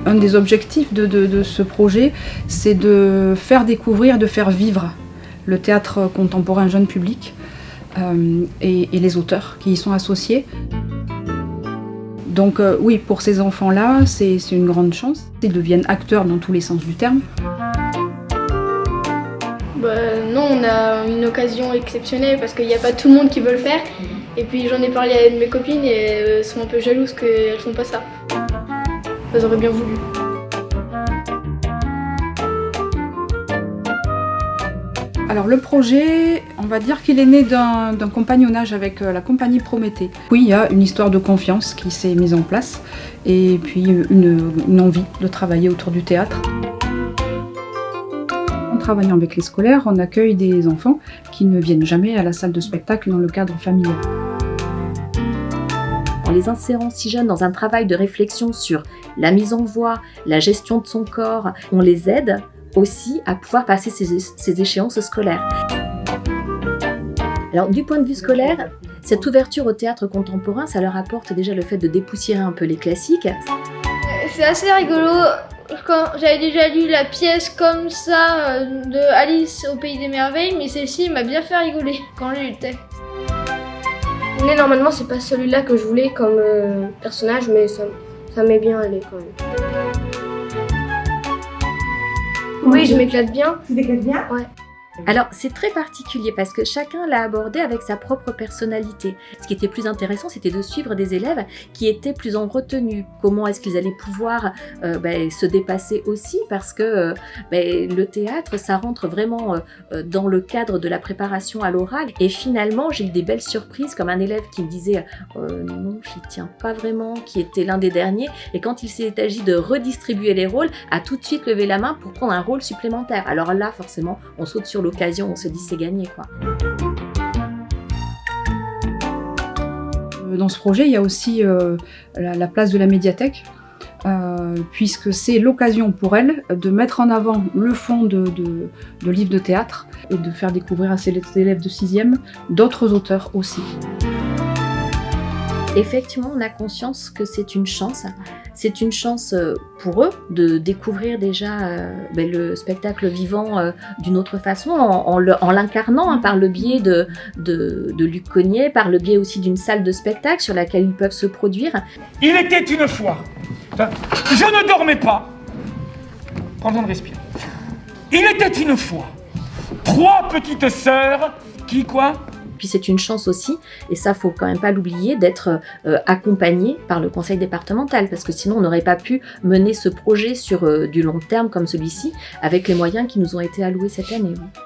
Un des objectifs de ce projet, c'est de faire découvrir, de faire vivre le théâtre contemporain jeune public et les auteurs qui y sont associés. Donc oui, pour ces enfants-là, c'est une grande chance. Ils deviennent acteurs dans tous les sens du terme. Non, on a une occasion exceptionnelle parce qu'il n'y a pas tout le monde qui veut le faire. Et puis j'en ai parlé à mes copines et elles sont un peu jalouses qu'elles font pas ça. Elles auraient bien voulu. Alors le projet, on va dire qu'il est né d'un compagnonnage avec la compagnie Prométhée. Oui, il y a une histoire de confiance qui s'est mise en place et puis une envie de travailler autour du théâtre. En travaillant avec les scolaires, on accueille des enfants qui ne viennent jamais à la salle de spectacle dans le cadre familial. En les insérant si jeunes dans un travail de réflexion sur la mise en voix, la gestion de son corps, on les aide aussi à pouvoir passer ces échéances scolaires. Alors du point de vue scolaire, cette ouverture au théâtre contemporain, ça leur apporte déjà le fait de dépoussiérer un peu les classiques. C'est assez rigolo. Quand j'avais déjà lu la pièce comme ça de Alice au Pays des Merveilles, mais celle-ci m'a bien fait rigoler quand j'ai lu le texte. Mais normalement, c'est pas celui-là que je voulais comme personnage, mais ça m'est bien allé quand même. Oui, je m'éclate bien. Tu t'éclates bien ? Ouais. Alors c'est très particulier parce que chacun l'a abordé avec sa propre personnalité. Ce qui était plus intéressant, c'était de suivre des élèves qui étaient plus en retenue. Comment est-ce qu'ils allaient pouvoir se dépasser aussi, parce que le théâtre, ça rentre vraiment dans le cadre de la préparation à l'oral. Et finalement, j'ai eu des belles surprises, comme un élève qui me disait non, j'y tiens pas vraiment, qui était l'un des derniers. Et quand il s'est agi de redistribuer les rôles, a tout de suite levé la main pour prendre un rôle supplémentaire. Alors là, forcément, on saute sur l'occasion, on se dit c'est gagné quoi. Dans ce projet, il y a aussi la place de la médiathèque, puisque c'est l'occasion pour elle de mettre en avant le fond de livres de théâtre et de faire découvrir à ses élèves de 6e d'autres auteurs aussi. Effectivement, on a conscience que c'est une chance. C'est une chance pour eux de découvrir déjà le spectacle vivant d'une autre façon, en l'incarnant par le biais de Luc Cogniet, par le biais aussi d'une salle de spectacle sur laquelle ils peuvent se produire. Il était une fois, je ne dormais pas. Prends le temps de respirer. Il était une fois 3 petites sœurs qui quoi ? Puis c'est une chance aussi, et ça faut quand même pas l'oublier, d'être accompagné par le conseil départemental, parce que sinon on n'aurait pas pu mener ce projet sur du long terme comme celui-ci, avec les moyens qui nous ont été alloués cette année. Oui.